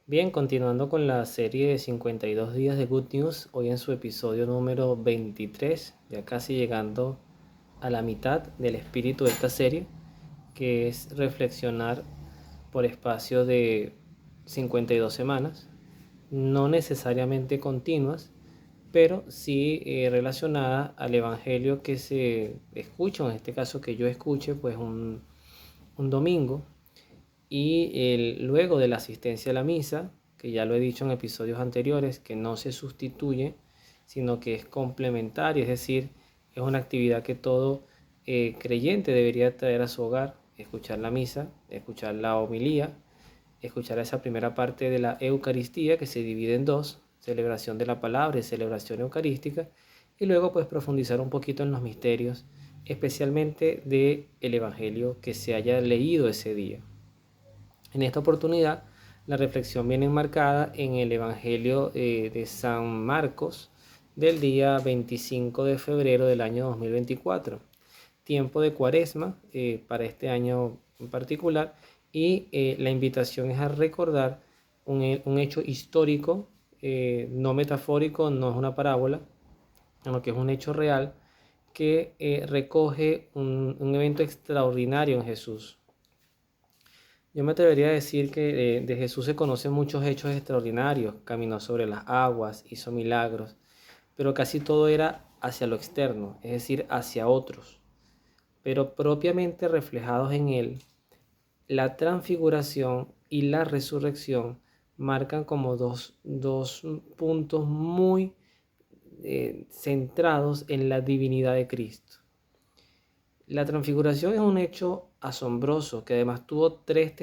Bien, continuando con la serie de 52 días de Good News, hoy en su episodio número 23, ya casi llegando a la mitad del espíritu de esta serie, que es reflexionar por espacio de 52 semanas, no necesariamente continuas, pero sí relacionada al evangelio que se escucha, o en este caso que yo escuche, pues un domingo y luego de la asistencia a la misa, que ya lo he dicho en episodios anteriores, que no se sustituye, sino que es complementaria, es decir, es una actividad que todo creyente debería traer a su hogar: escuchar la misa, escuchar la homilía, escuchar esa primera parte de la Eucaristía, que se divide en dos: celebración de la palabra y celebración eucarística, y luego pues profundizar un poquito en los misterios, especialmente del Evangelio que se haya leído ese día. En esta oportunidad, la reflexión viene enmarcada en el Evangelio de San Marcos del día 25 de febrero del año 2024, tiempo de Cuaresma para este año en particular, y la invitación es a recordar un hecho histórico, no metafórico, no es una parábola, sino que es un hecho real que recoge un evento extraordinario en Jesús. Yo me atrevería a decir que de Jesús se conocen muchos hechos extraordinarios: caminó sobre las aguas, hizo milagros, pero casi todo era hacia lo externo, es decir, hacia otros. Pero propiamente reflejados en él, la transfiguración y la resurrección marcan como dos puntos muy centrados en la divinidad de Cristo. La transfiguración es un hecho asombroso que además tuvo tres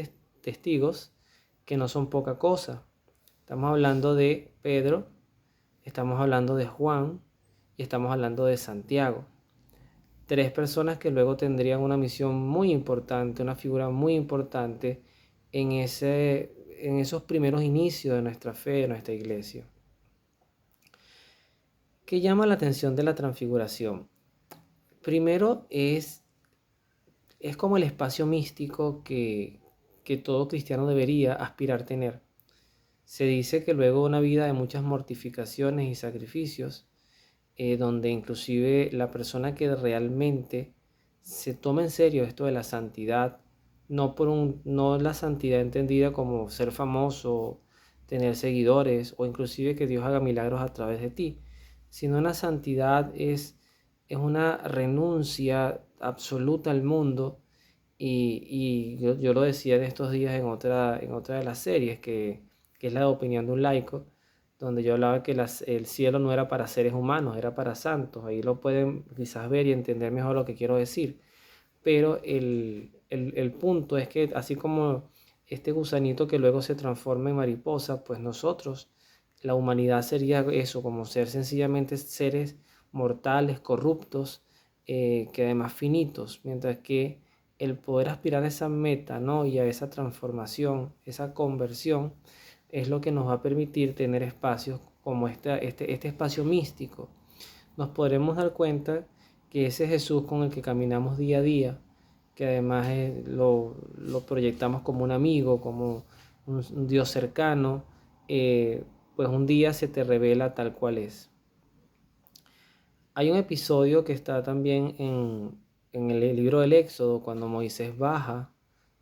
testigos, que no son poca cosa. Estamos hablando de Pedro, estamos hablando de Juan y estamos hablando de Santiago. Tres personas que luego tendrían una misión muy importante, una figura muy importante en esos primeros inicios de nuestra fe, de nuestra iglesia. ¿Qué llama la atención de la transfiguración? Primero es como el espacio místico que todo cristiano debería aspirar tener. Se dice que luego de una vida de muchas mortificaciones y sacrificios, donde inclusive la persona que realmente se toma en serio esto de la santidad, no la santidad entendida como ser famoso, tener seguidores o inclusive que Dios haga milagros a través de ti, sino la santidad es una renuncia absoluta al mundo. Y yo lo decía en estos días en otra de las series, que es la de Opinión de un Laico, donde yo hablaba que el cielo no era para seres humanos, era para santos. Ahí lo pueden quizás ver y entender mejor lo que quiero decir. Pero el punto es que así como este gusanito que luego se transforma en mariposa, pues nosotros, la humanidad, sería eso, como ser sencillamente seres mortales, corruptos, que además finitos, mientras que el poder aspirar a esa meta, ¿no? Y a esa transformación, esa conversión, es lo que nos va a permitir tener espacios como este espacio místico. Nos podremos dar cuenta que ese Jesús con el que caminamos día a día, que además lo proyectamos como un amigo, como un Dios cercano, pues un día se te revela tal cual es. Hay un episodio que está también en el libro del Éxodo, cuando Moisés baja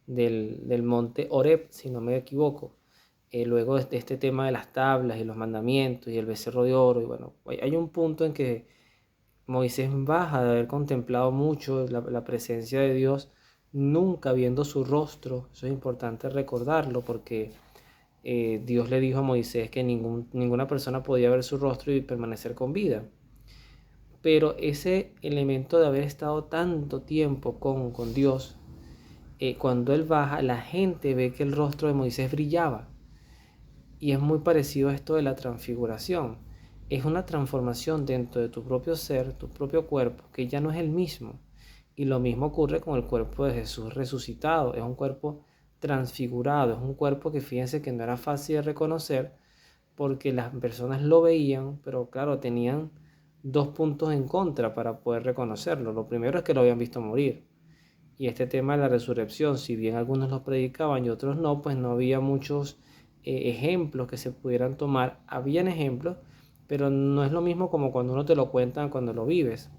del monte Horeb, si no me equivoco, luego de este tema de las tablas y los mandamientos y el becerro de oro. Y bueno, hay un punto en que Moisés baja de haber contemplado mucho la presencia de Dios, nunca viendo su rostro. Eso es importante recordarlo, porque Dios le dijo a Moisés que ninguna persona podía ver su rostro y permanecer con vida. Pero ese elemento de haber estado tanto tiempo con Dios, cuando él baja, la gente ve que el rostro de Moisés brillaba. Y es muy parecido a esto de la transfiguración. Es una transformación dentro de tu propio ser, tu propio cuerpo, que ya no es el mismo. Y lo mismo ocurre con el cuerpo de Jesús resucitado. Es un cuerpo transfigurado, es un cuerpo que, fíjense, que no era fácil de reconocer, porque las personas lo veían, pero claro, tenían dos puntos en contra para poder reconocerlo. Lo primero es que lo habían visto morir. Y este tema de la resurrección, si bien algunos lo predicaban y otros no, pues no había muchos ejemplos que se pudieran tomar. Habían ejemplos, pero no es lo mismo como cuando uno te lo cuenta, cuando lo vives.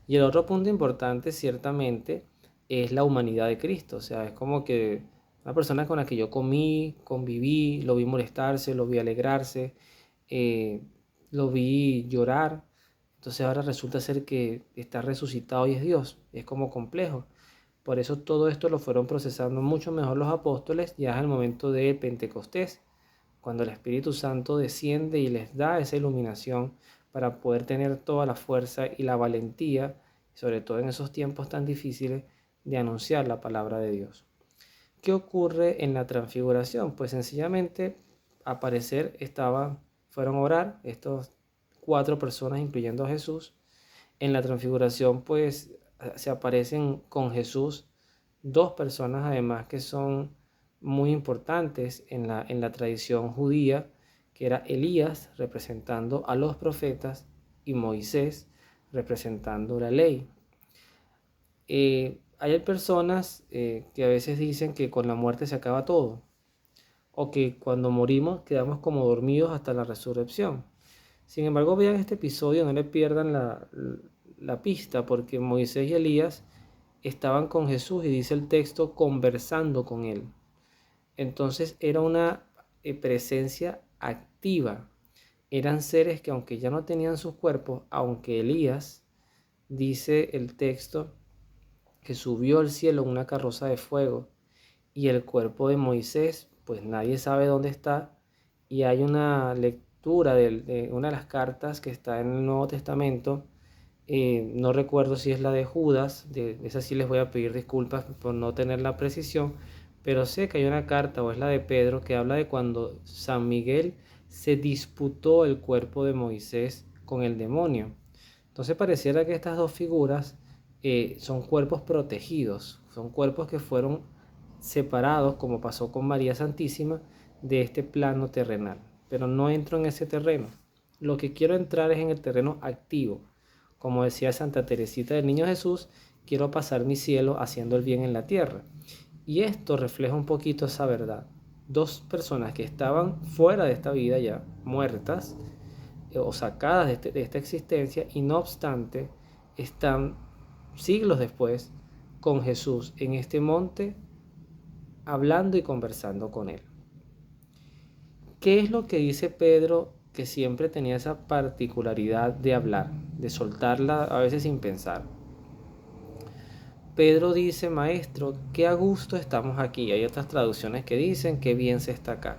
Y el otro punto importante, ciertamente, es la humanidad de Cristo. O sea, es como que una persona con la que yo comí, conviví, lo vi molestarse, lo vi alegrarse, eh, lo vi llorar. Entonces ahora resulta ser que está resucitado y es Dios. Es como complejo. Por eso todo esto lo fueron procesando mucho mejor los apóstoles ya es el momento de Pentecostés, cuando el Espíritu Santo desciende y les da esa iluminación para poder tener toda la fuerza y la valentía, sobre todo en esos tiempos tan difíciles, de anunciar la palabra de Dios. ¿Qué ocurre en la transfiguración? Pues sencillamente fueron a orar estos 4 personas, incluyendo a Jesús. En la transfiguración, pues se aparecen con Jesús 2 personas además que son muy importantes en la tradición judía, que era Elías representando a los profetas y Moisés representando la ley. Hay personas que a veces dicen que con la muerte se acaba todo, o que cuando morimos quedamos como dormidos hasta la resurrección. Sin embargo, vean este episodio, no le pierdan la pista, porque Moisés y Elías estaban con Jesús y dice el texto conversando con él. Entonces era una presencia activa. Eran seres que aunque ya no tenían sus cuerpos, aunque Elías, dice el texto, que subió al cielo en una carroza de fuego, y el cuerpo de Moisés, pues nadie sabe dónde está, y hay una lectura de una de las cartas que está en el Nuevo Testamento, no recuerdo si es la de Judas, de esa sí les voy a pedir disculpas por no tener la precisión, pero sé que hay una carta, o es la de Pedro, que habla de cuando San Miguel se disputó el cuerpo de Moisés con el demonio. Entonces pareciera que estas dos figuras son cuerpos protegidos, son cuerpos que fueron separados, como pasó con María Santísima, de este plano terrenal. Pero no entro en ese terreno. Lo que quiero entrar es en el terreno activo. Como decía Santa Teresita del Niño Jesús, quiero pasar mi cielo haciendo el bien en la tierra. Y esto refleja un poquito esa verdad. 2 personas que estaban fuera de esta vida ya, muertas, o sacadas de esta existencia, y no obstante están siglos después con Jesús en este monte hablando y conversando con él. ¿Qué es lo que dice Pedro, que siempre tenía esa particularidad de hablar, de soltarla a veces sin pensar? Pedro dice: maestro, qué a gusto estamos aquí. Hay otras traducciones que dicen: qué bien se está acá.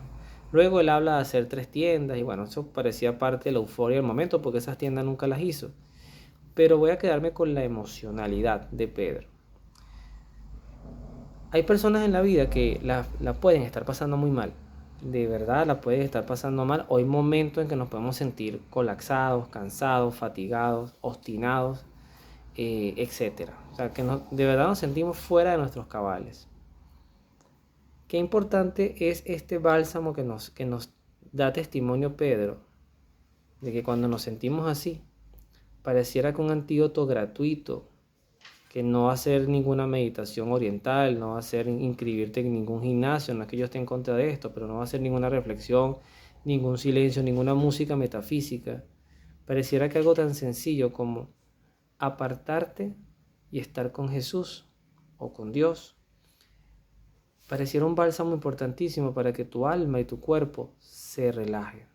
Luego él habla de hacer 3 tiendas y bueno, eso parecía parte de la euforia del momento porque esas tiendas nunca las hizo. Pero voy a quedarme con la emocionalidad de Pedro. Hay personas en la vida que la pueden estar pasando muy mal. De verdad la pueden estar pasando mal. O hay momentos en que nos podemos sentir colapsados, cansados, fatigados, obstinados, etcétera. O sea, que de verdad nos sentimos fuera de nuestros cabales. Qué importante es este bálsamo que nos da testimonio Pedro, de que cuando nos sentimos así, pareciera que un antídoto gratuito, que no va a ser ninguna meditación oriental, no va a ser inscribirte en ningún gimnasio, no es que yo esté en contra de esto, pero no va a ser ninguna reflexión, ningún silencio, ninguna música metafísica. Pareciera que algo tan sencillo como apartarte y estar con Jesús o con Dios, pareciera un bálsamo importantísimo para que tu alma y tu cuerpo se relajen.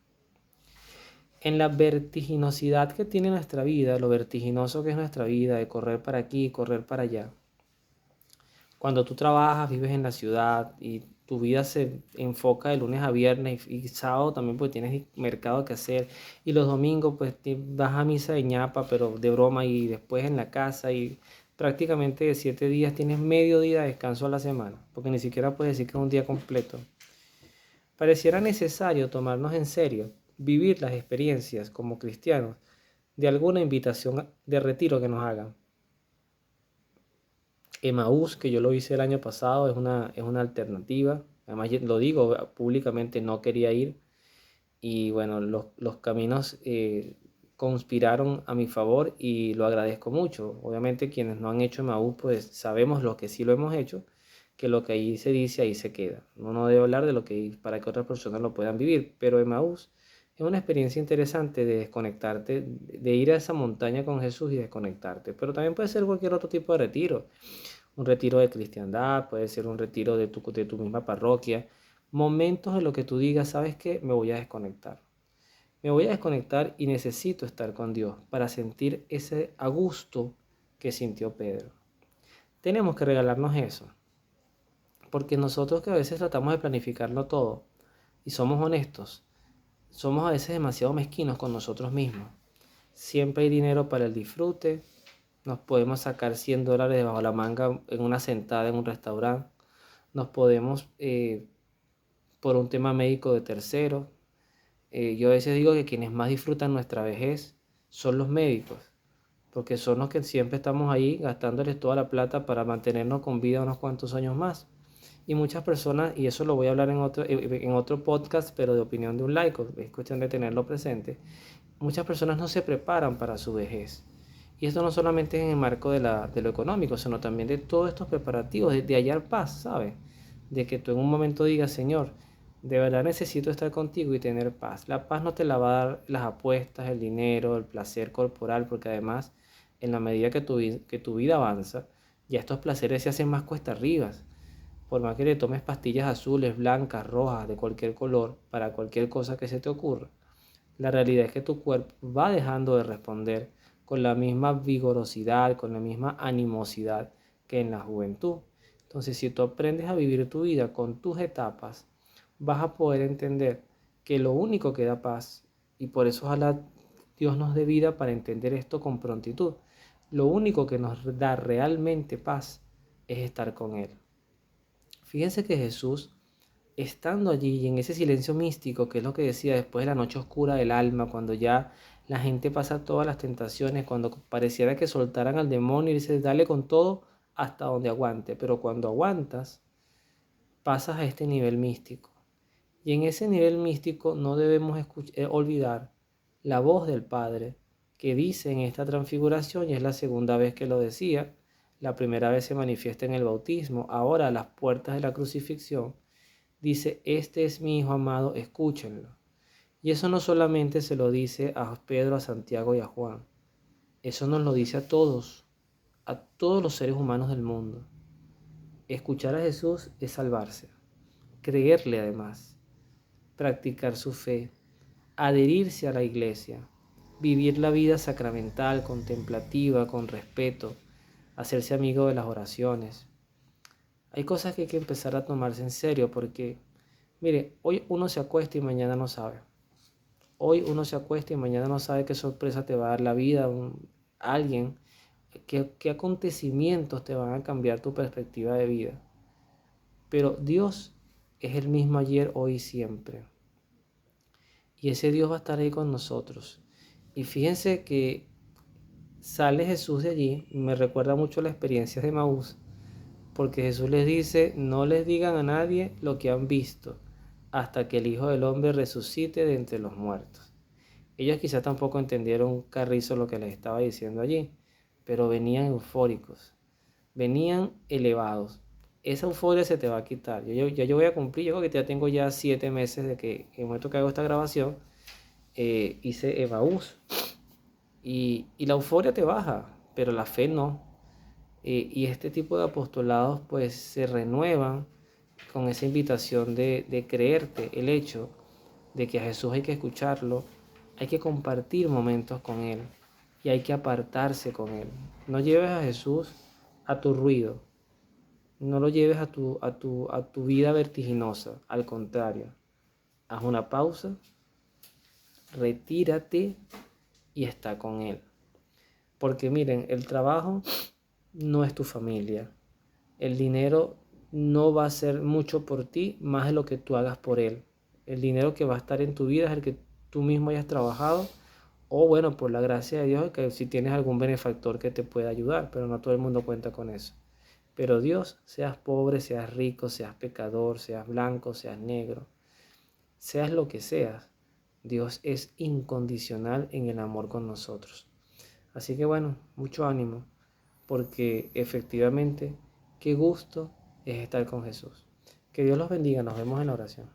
En la vertiginosidad que tiene nuestra vida, lo vertiginoso que es nuestra vida, de correr para aquí, correr para allá. Cuando tú trabajas, vives en la ciudad y tu vida se enfoca de lunes a viernes y sábado también porque tienes mercado que hacer, y los domingos pues vas a misa de ñapa, pero de broma, y después en la casa, y prácticamente de 7 días tienes medio día de descanso a la semana, porque ni siquiera puedes decir que es un día completo. Pareciera necesario tomarnos en serio, vivir las experiencias como cristianos de alguna invitación de retiro que nos hagan. Emaús, que yo lo hice el año pasado, es una alternativa. Además, lo digo públicamente, no quería ir. Y bueno, los caminos conspiraron a mi favor y lo agradezco mucho. Obviamente quienes no han hecho Emaús, pues sabemos los que sí lo hemos hecho, que lo que ahí se dice, ahí se queda. Uno no debe hablar de lo que para que otras personas lo puedan vivir, pero Emaús es una experiencia interesante de desconectarte, de ir a esa montaña con Jesús y desconectarte, pero también puede ser cualquier otro tipo de retiro, un retiro de cristiandad, puede ser un retiro de tu misma parroquia, momentos en los que tú digas, ¿sabes qué? Me voy a desconectar. Me voy a desconectar y necesito estar con Dios para sentir ese a gusto que sintió Pedro. Tenemos que regalarnos eso, porque nosotros que a veces tratamos de planificarlo todo y somos honestos, somos a veces demasiado mezquinos con nosotros mismos. Siempre hay dinero para el disfrute, nos podemos sacar $100 debajo la manga en una sentada en un restaurante, nos podemos, por un tema médico de tercero, yo a veces digo que quienes más disfrutan nuestra vejez son los médicos, porque son los que siempre estamos ahí gastándoles toda la plata para mantenernos con vida unos cuantos años más. Y muchas personas, y eso lo voy a hablar en otro podcast, pero de opinión de un laico, es cuestión de tenerlo presente, muchas personas no se preparan para su vejez. Y esto no solamente es en el marco de lo económico, sino también de todos estos preparativos, de hallar paz, ¿sabes? De que tú en un momento digas, Señor, de verdad necesito estar contigo y tener paz. La paz no te la va a dar las apuestas, el dinero, el placer corporal, porque además, en la medida que tu vida avanza, ya estos placeres se hacen más cuesta arriba. Por más que le tomes pastillas azules, blancas, rojas, de cualquier color, para cualquier cosa que se te ocurra, la realidad es que tu cuerpo va dejando de responder con la misma vigorosidad, con la misma animosidad que en la juventud. Entonces, si tú aprendes a vivir tu vida con tus etapas, vas a poder entender que lo único que da paz, y por eso ojalá Dios nos dé vida para entender esto con prontitud, lo único que nos da realmente paz es estar con Él. Fíjense que Jesús, estando allí y en ese silencio místico, que es lo que decía después de la noche oscura del alma, cuando ya la gente pasa todas las tentaciones, cuando pareciera que soltaran al demonio y dices, dale con todo hasta donde aguante, pero cuando aguantas, pasas a este nivel místico. Y en ese nivel místico no debemos olvidar la voz del Padre que dice en esta transfiguración, y es la segunda vez que lo decía, la primera vez se manifiesta en el bautismo, ahora a las puertas de la crucifixión, dice, este es mi Hijo amado, escúchenlo. Y eso no solamente se lo dice a Pedro, a Santiago y a Juan, eso nos lo dice a todos los seres humanos del mundo. Escuchar a Jesús es salvarse, creerle además, practicar su fe, adherirse a la iglesia, vivir la vida sacramental, contemplativa, con respeto, hacerse amigo de las oraciones. Hay cosas que hay que empezar a tomarse en serio porque, mire, hoy uno se acuesta y mañana no sabe. Hoy uno se acuesta y mañana no sabe qué sorpresa te va a dar la vida, alguien, qué acontecimientos te van a cambiar tu perspectiva de vida. Pero Dios es el mismo ayer, hoy y siempre. Y ese Dios va a estar ahí con nosotros. Y fíjense que sale Jesús de allí, me recuerda mucho la experiencia de Maús, porque Jesús les dice, no les digan a nadie lo que han visto, hasta que el Hijo del Hombre resucite de entre los muertos. Ellos quizás tampoco entendieron un carrizo lo que les estaba diciendo allí, pero venían eufóricos, venían elevados. Esa euforia se te va a quitar. Yo voy a cumplir, yo creo que ya tengo ya 7 meses de que en el momento que hago esta grabación, hice Emaús. Y la euforia te baja, pero la fe no. Y este tipo de apostolados pues se renuevan con esa invitación de creerte el hecho de que a Jesús hay que escucharlo, hay que compartir momentos con Él y hay que apartarse con Él. No lleves a Jesús a tu ruido, no lo lleves a tu vida vertiginosa, al contrario, haz una pausa, retírate y está con Él. Porque miren, el trabajo no es tu familia. El dinero no va a ser mucho por ti más de lo que tú hagas por él. El dinero que va a estar en tu vida es el que tú mismo hayas trabajado o bueno, por la gracia de Dios, que si tienes algún benefactor que te pueda ayudar, pero no todo el mundo cuenta con eso. Pero Dios, seas pobre, seas rico, seas pecador, seas blanco, seas negro, seas lo que seas, Dios es incondicional en el amor con nosotros. Así que bueno, mucho ánimo, porque efectivamente, qué gusto es estar con Jesús. Que Dios los bendiga, nos vemos en la oración.